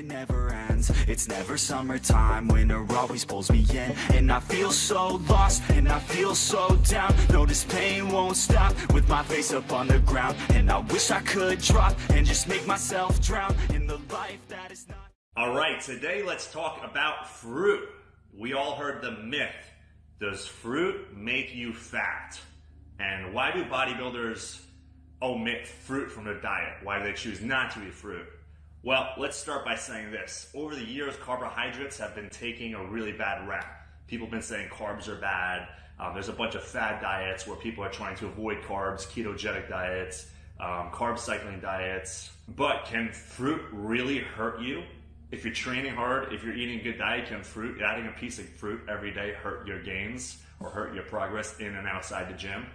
it never ends. It's never summertime, winter always pulls me in. And I feel so lost, and I feel so down. No, this pain won't stop, with my face up on the ground. And I wish I could drop, and just make myself drown in the life that is not. Alright, today let's talk about fruit. We all heard the myth. Does fruit make you fat? And why do bodybuilders omit fruit from their diet? Why do they choose not to eat fruit? Well, let's start by saying this. Over the years, carbohydrates have been taking a really bad rap. People have been saying carbs are bad. There's a bunch of fad diets where people are trying to avoid carbs, ketogenic diets, carb cycling diets. But can fruit really hurt you? If you're training hard, if you're eating a good diet, can adding a piece of fruit every day hurt your gains or hurt your progress in and outside the gym?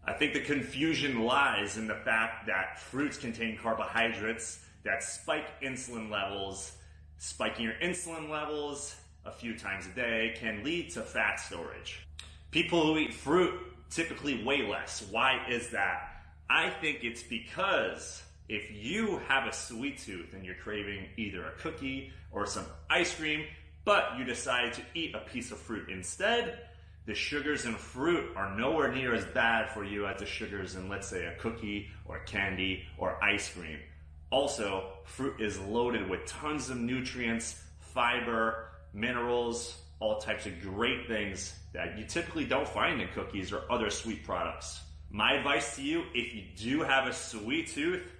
I think the confusion lies in the fact that fruits contain carbohydrates that spike insulin levels. Spiking your insulin levels a few times a day can lead to fat storage. People who eat fruit typically weigh less. Why is that? I think it's because if you have a sweet tooth and you're craving either a cookie or some ice cream, but you decided to eat a piece of fruit instead, the sugars in fruit are nowhere near as bad for you as the sugars in, let's say, a cookie or candy or ice cream. Also, fruit is loaded with tons of nutrients, fiber, minerals, all types of great things that you typically don't find in cookies or other sweet products. My advice to you, if you do have a sweet tooth,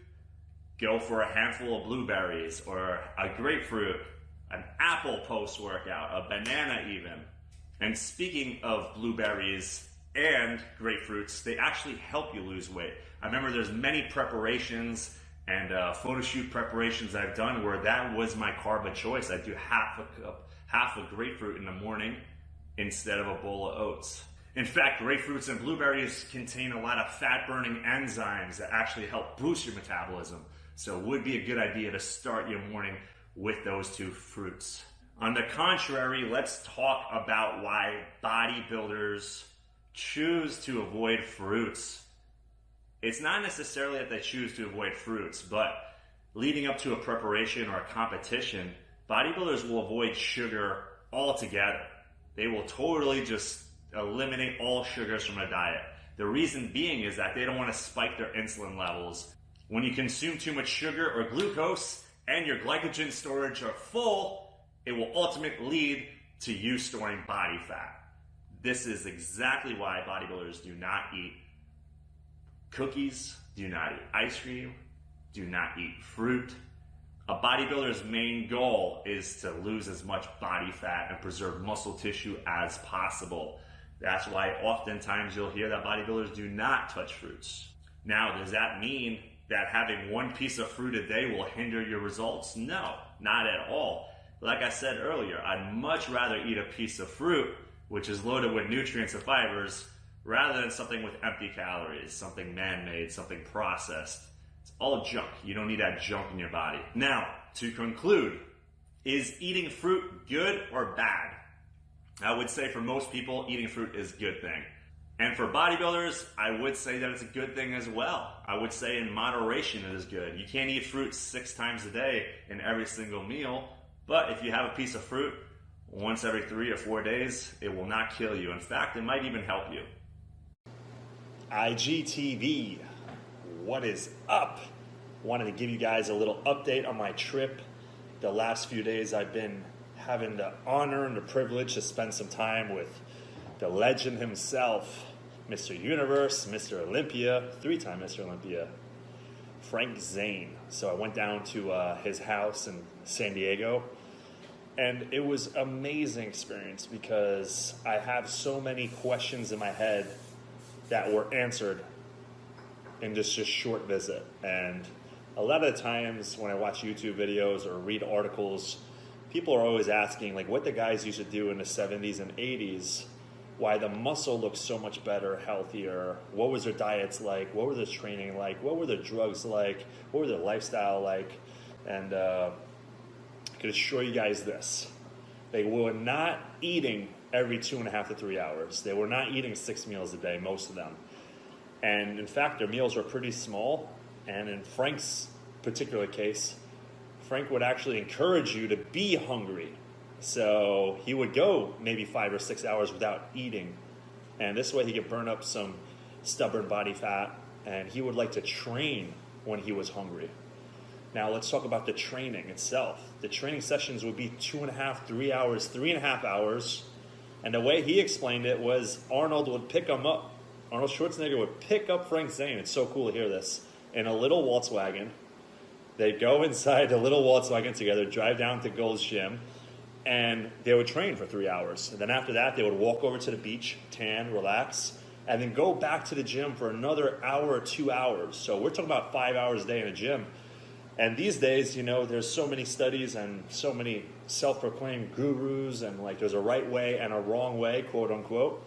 go for a handful of blueberries or a grapefruit, an apple post-workout, a banana even. And speaking of blueberries and grapefruits, they actually help you lose weight. I remember there's many preparations and photo shoot preparations I've done where that was my carb of choice. I do half a grapefruit in the morning instead of a bowl of oats. In fact, grapefruits and blueberries contain a lot of fat-burning enzymes that actually help boost your metabolism. So it would be a good idea to start your morning with those two fruits. On the contrary, let's talk about why bodybuilders choose to avoid fruits. It's not necessarily that they choose to avoid fruits, but leading up to a preparation or a competition, bodybuilders will avoid sugar altogether. They will totally just eliminate all sugars from their diet. The reason being is that they don't want to spike their insulin levels. When you consume too much sugar or glucose and your glycogen storage are full, it will ultimately lead to you storing body fat. This is exactly why bodybuilders do not eat cookies, do not eat ice cream, do not eat fruit. A bodybuilder's main goal is to lose as much body fat and preserve muscle tissue as possible. That's why oftentimes you'll hear that bodybuilders do not touch fruits. Now, does that mean that having one piece of fruit a day will hinder your results? No, not at all. Like I said earlier, I'd much rather eat a piece of fruit, which is loaded with nutrients and fibers, rather than something with empty calories, something man-made, something processed. It's all junk. You don't need that junk in your body. Now, to conclude, is eating fruit good or bad? I would say for most people, eating fruit is a good thing. And for bodybuilders, I would say that it's a good thing as well. I would say in moderation it is good. You can't eat fruit 6 times a day in every single meal, but if you have a piece of fruit once every 3 or 4 days, it will not kill you. In fact, it might even help you. IGTV, what is up? Wanted to give you guys a little update on my trip. The last few days I've been having the honor and the privilege to spend some time with the legend himself, Mr. Universe, Mr. Olympia, 3-time Mr. Olympia, Frank Zane. So I went down to his house in San Diego, and it was an amazing experience because I have so many questions in my head that were answered in this just short visit. And a lot of the times when I watch YouTube videos or read articles, people are always asking like what the guys used to do in the 70s and 80s, why the muscle looks so much better, healthier, what was their diets like, what were their training like, what were their drugs like, what were their lifestyle like. And I can assure you guys this, they were not eating every 2.5 to 3 hours. They were not eating 6 meals a day, most of them. And in fact, their meals were pretty small. And in Frank's particular case, Frank would actually encourage you to be hungry. So he would go maybe 5 or 6 hours without eating. And this way he could burn up some stubborn body fat. And he would like to train when he was hungry. Now let's talk about the training itself. The training sessions would be 2.5, 3 hours, 3.5 hours. And the way he explained it was Arnold would pick him up. Arnold Schwarzenegger would pick up Frank Zane. It's so cool to hear this. In a little Volkswagen. They'd go inside the little Volkswagen together, drive down to Gold's Gym, and they would train for 3 hours. And then after that, they would walk over to the beach, tan, relax, and then go back to the gym for another hour or 2 hours. So we're talking about 5 hours a day in a gym. And these days, you know, there's so many studies and so many self-proclaimed gurus, and like there's a right way and a wrong way, quote unquote.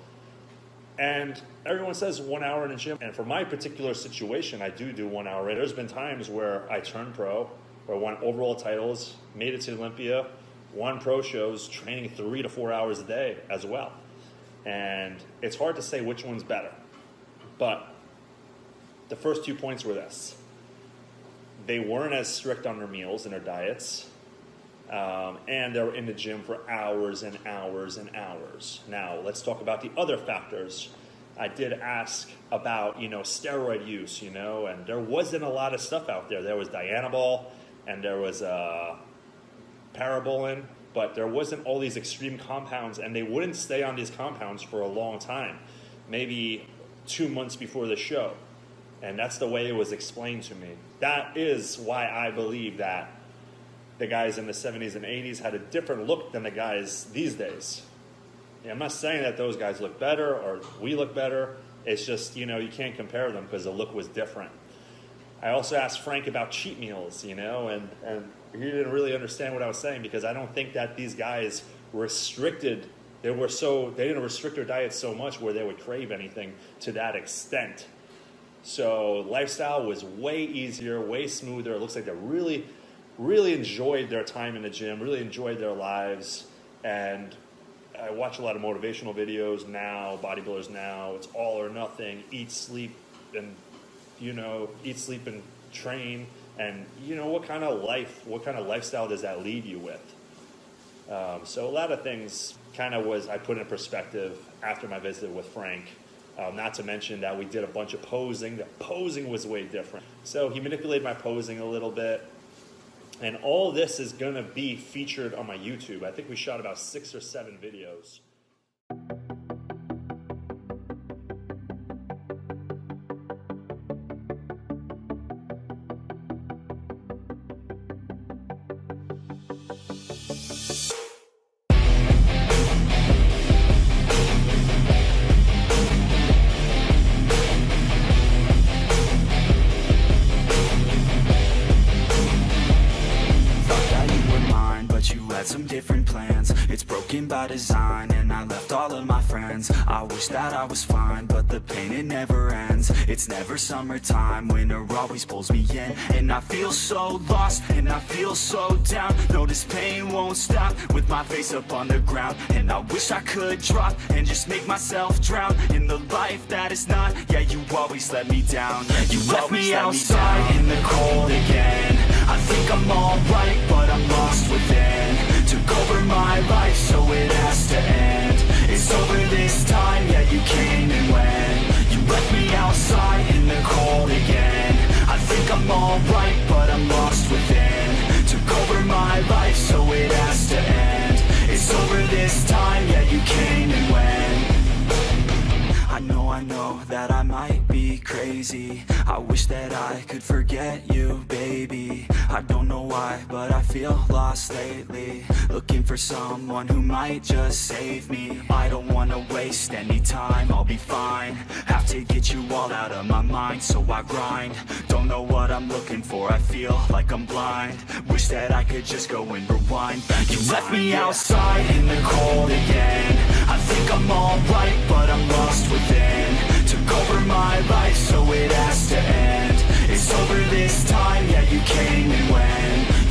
And everyone says 1 hour in the gym. And for my particular situation, I do 1 hour. There's been times where I turned pro, where I won overall titles, made it to Olympia, won pro shows, training 3 to 4 hours a day as well. And it's hard to say which one's better. But the first 2 points were this. They weren't as strict on their meals and their diets. And they were in the gym for hours and hours and hours. Now, let's talk about the other factors. I did ask about, you know, steroid use, you know, and there wasn't a lot of stuff out there. There was Dianabol and there was Parabolin, but there wasn't all these extreme compounds, and they wouldn't stay on these compounds for a long time, maybe 2 months before the show. And that's the way it was explained to me. That is why I believe that the guys in the 70s and 80s had a different look than the guys these days. Yeah, I'm not saying that those guys look better or we look better. It's just, you know, you can't compare them because the look was different. I also asked Frank about cheat meals, you know, and he didn't really understand what I was saying, because I don't think that these guys restricted. They didn't restrict their diet so much where they would crave anything to that extent. So lifestyle was way easier, way smoother. It looks like they really enjoyed their time in the gym, really enjoyed their lives. And I watch a lot of motivational videos now, bodybuilders now. It's all or nothing, eat, sleep, and, you know, eat, sleep, and train. And, you know, what kind of lifestyle does that leave you with? So a lot of things I put in perspective after my visit with Frank. Not to mention that we did a bunch of posing. The posing was way different. So he manipulated my posing a little bit. And all this is going to be featured on my YouTube. I think we shot about 6 or 7 videos. Some different plans, it's broken by design, and I left all of my friends. I wish that I was fine, but the pain, it never ends. It's never summertime, winter always pulls me in, and I feel so lost, and I feel so down. No, this pain won't stop, with my face up on the ground, and I wish I could drop, and just make myself drown, in the life that is not. Yeah, you always let me down. You left me outside in the cold again. I think I'm alright, but I'm lost within. Took over my life, so it has to end. It's over this time, yeah, you came and went. You left me outside in the cold again. I think I'm alright, but I'm lost within. Took over my life, so it has to end. It's over this time, yeah, you came and went. I know that I might be crazy. I wish that I could forget you, baby. I don't know why, but I feel lost lately. Looking for someone who might just save me. I don't wanna waste any time, I'll be fine. Have to get you all out of my mind, so I grind. Don't know what I'm looking for, I feel like I'm blind. Wish that I could just go and rewind back. You left me outside in the cold again. I think I'm alright, but I'm lost within. Took over my life, so it has to end. It's over this time, yeah, you came and went.